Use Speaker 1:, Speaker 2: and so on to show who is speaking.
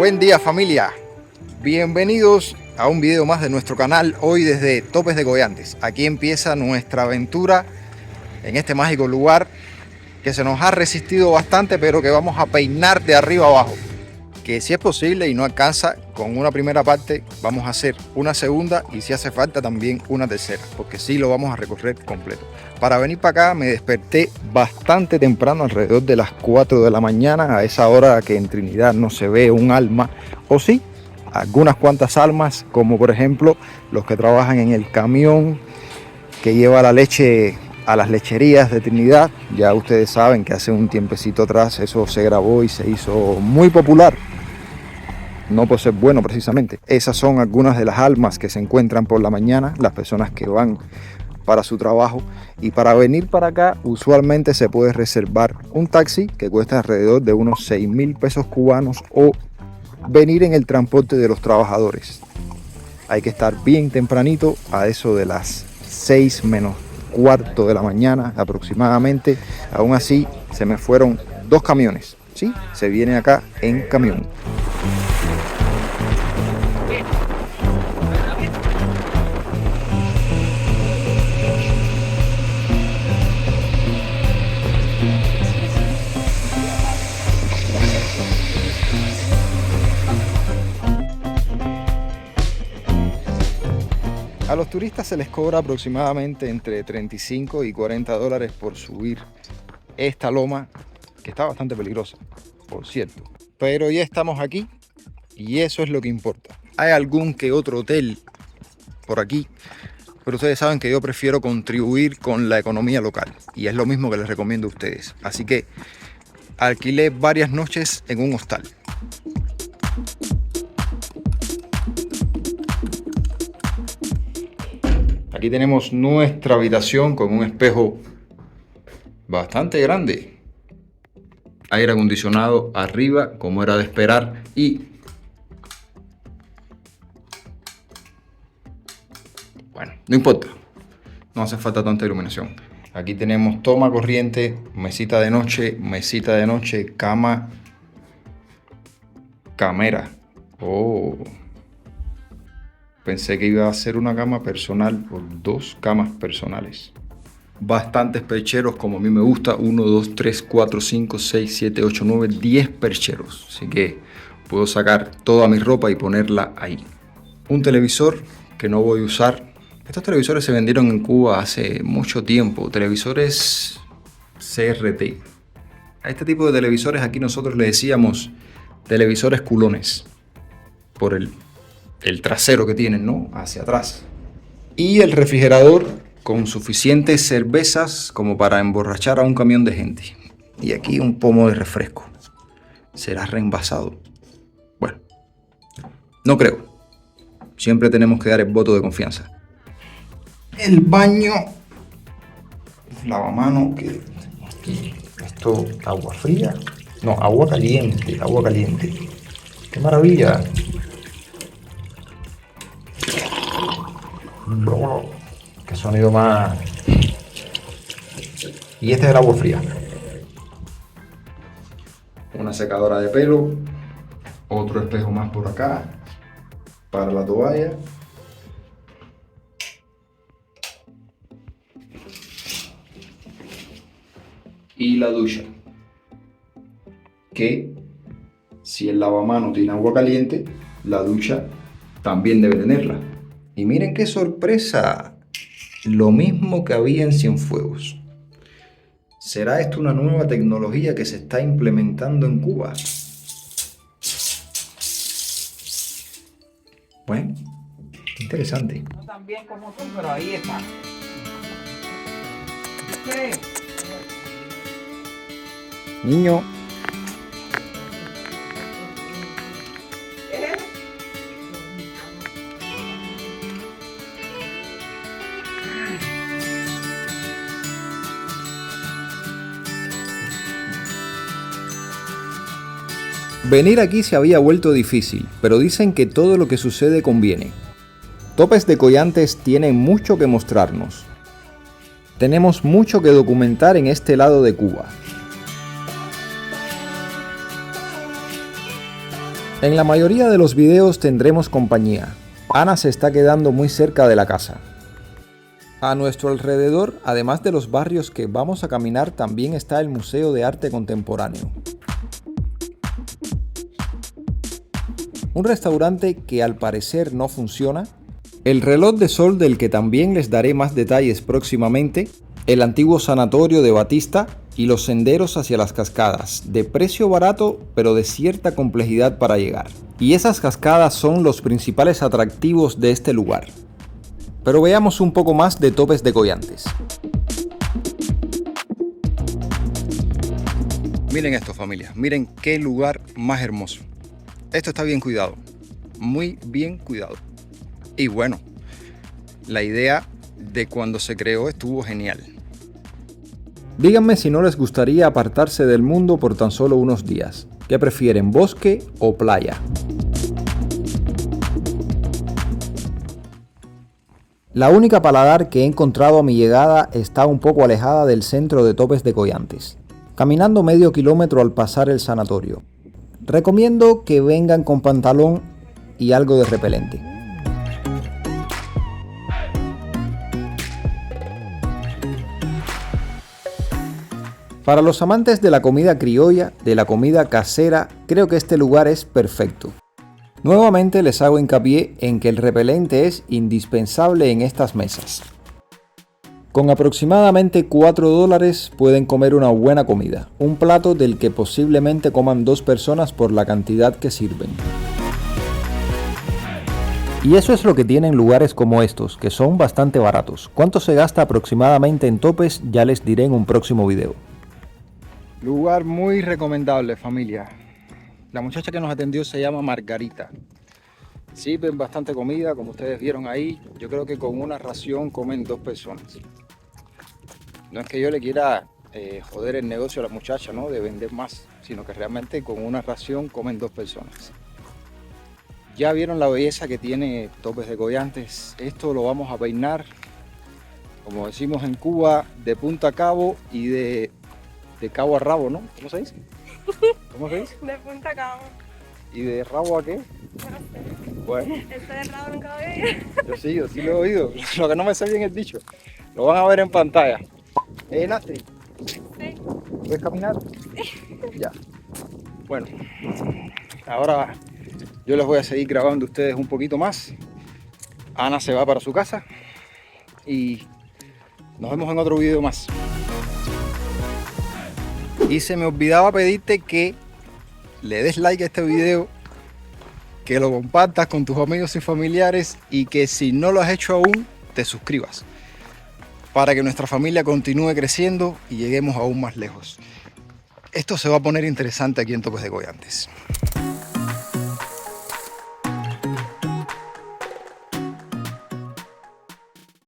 Speaker 1: Buen día, familia, bienvenidos a un video más de nuestro canal, hoy desde Topes de Coyantes. Aquí empieza nuestra aventura en este mágico lugar que se nos ha resistido bastante, pero que vamos a peinar de arriba abajo. Que si es posible y no alcanza con una primera parte, vamos a hacer una segunda y si hace falta también una tercera, porque sí lo vamos a recorrer completo. Para venir para acá me desperté bastante temprano, alrededor de las 4 de la mañana, a esa hora que en Trinidad no se ve un alma, o sí, algunas cuantas almas, como por ejemplo los que trabajan en el camión que lleva la leche a las lecherías de Trinidad. Ya ustedes saben que hace un tiempecito atrás eso se grabó y se hizo muy popular, no por ser bueno precisamente. Esas son algunas de las almas que se encuentran por la mañana, las personas que van para su trabajo, y para venir para acá usualmente se puede reservar un taxi que cuesta alrededor de unos 6.000 pesos cubanos o venir en el transporte de los trabajadores. Hay que estar bien tempranito, a eso de las 6 menos cuarto de la mañana aproximadamente. Aún así se me fueron 2 camiones, ¿sí? Se viene acá en camión. A los turistas se les cobra aproximadamente entre 35 y 40 dólares por subir esta loma, que está bastante peligrosa, por cierto. Pero ya estamos aquí y eso es lo que importa. Hay algún que otro hotel por aquí, pero ustedes saben que yo prefiero contribuir con la economía local y es lo mismo que les recomiendo a ustedes. Así que alquilé varias noches en un hostal. Aquí tenemos nuestra habitación con un espejo bastante grande, aire acondicionado arriba como era de esperar y bueno, no importa, no hace falta tanta iluminación. Aquí tenemos toma corriente, mesita de noche, cama, camera. Oh, pensé que iba a ser una cama personal por 2 camas personales. Bastantes percheros como a mí me gusta. 1, 2, 3, 4, 5, 6, 7, 8, 9, 10 percheros. Así que puedo sacar toda mi ropa y ponerla ahí. Un televisor que no voy a usar. Estos televisores se vendieron en Cuba hace mucho tiempo. Televisores CRT. A este tipo de televisores aquí nosotros le decíamos televisores culones. Por el trasero que tienen, ¿no? Hacia atrás. Y el refrigerador con suficientes cervezas como para emborrachar a un camión de gente. Y aquí un pomo de refresco. ¿Será reenvasado? Bueno, no creo. Siempre tenemos que dar el voto de confianza. El baño, lavamano, que aquí, esto, agua fría. No, agua caliente, agua caliente. ¡Qué maravilla! Qué sonido más. Y este es el agua fría. Una secadora de pelo. Otro espejo más por acá para la toalla. Y la ducha, que si el lavamanos tiene agua caliente, la ducha también debe tenerla. Y miren qué sorpresa, lo mismo que había en Cienfuegos. ¿Será esto una nueva tecnología que se está implementando en Cuba? Bueno, interesante.
Speaker 2: No tan bien como tú, pero ahí está. ¿Qué?
Speaker 1: Niño. Venir aquí se había vuelto difícil, pero dicen que todo lo que sucede conviene. Topes de Coyantes tienen mucho que mostrarnos. Tenemos mucho que documentar en este lado de Cuba. En la mayoría de los videos tendremos compañía. Ana se está quedando muy cerca de la casa. A nuestro alrededor, además de los barrios que vamos a caminar, también está el Museo de Arte Contemporáneo. Un restaurante que al parecer no funciona, el reloj de sol del que también les daré más detalles próximamente, el antiguo sanatorio de Batista y los senderos hacia las cascadas, de precio barato pero de cierta complejidad para llegar. Y esas cascadas son los principales atractivos de este lugar. Pero veamos un poco más de Topes de Goyantes. Miren esto, familia, miren qué lugar más hermoso. Esto está bien cuidado, muy bien cuidado. Y bueno, la idea de cuando se creó estuvo genial. Díganme si no les gustaría apartarse del mundo por tan solo unos días. ¿Qué prefieren, bosque o playa? La única paladar que he encontrado a mi llegada está un poco alejada del centro de Topes de Goyantes, caminando medio kilómetro al pasar el sanatorio. Recomiendo que vengan con pantalón y algo de repelente. Para los amantes de la comida criolla, de la comida casera, creo que este lugar es perfecto. Nuevamente les hago hincapié en que el repelente es indispensable en estas mesas. Con aproximadamente $4 pueden comer una buena comida, un plato del que posiblemente coman 2 personas por la cantidad que sirven. Y eso es lo que tienen lugares como estos, que son bastante baratos. ¿Cuánto se gasta aproximadamente en Topes? Ya les diré en un próximo video. Lugar muy recomendable, familia. La muchacha que nos atendió se llama Margarita. Sirven bastante comida, como ustedes vieron ahí. Yo creo que con una ración comen 2 personas. No es que yo le quiera joder el negocio a la muchacha, ¿no?, de vender más, sino que realmente con una ración comen 2 personas. Ya vieron la belleza que tiene Topes de Goyantes. Esto lo vamos a peinar, como decimos en Cuba, de punta a cabo y de cabo a rabo, ¿no? ¿Cómo se dice? ¿Cómo se dice?
Speaker 3: De punta a cabo.
Speaker 1: ¿Y de rabo a qué?
Speaker 3: No sé.
Speaker 1: Bueno,
Speaker 3: Este de rabo nunca lo vi.
Speaker 1: yo sí lo he oído. Lo que no me sé bien el dicho. Lo van a ver en pantalla. Nastri,
Speaker 3: Sí.
Speaker 1: ¿puedes caminar? Ya. Bueno, ahora yo les voy a seguir grabando a ustedes un poquito más. Ana se va para su casa y nos vemos en otro video más. Y se me olvidaba pedirte que le des like a este video, que lo compartas con tus amigos y familiares y que si no lo has hecho aún, te suscribas para que nuestra familia continúe creciendo y lleguemos aún más lejos. Esto se va a poner interesante aquí en Topes de Goyantes.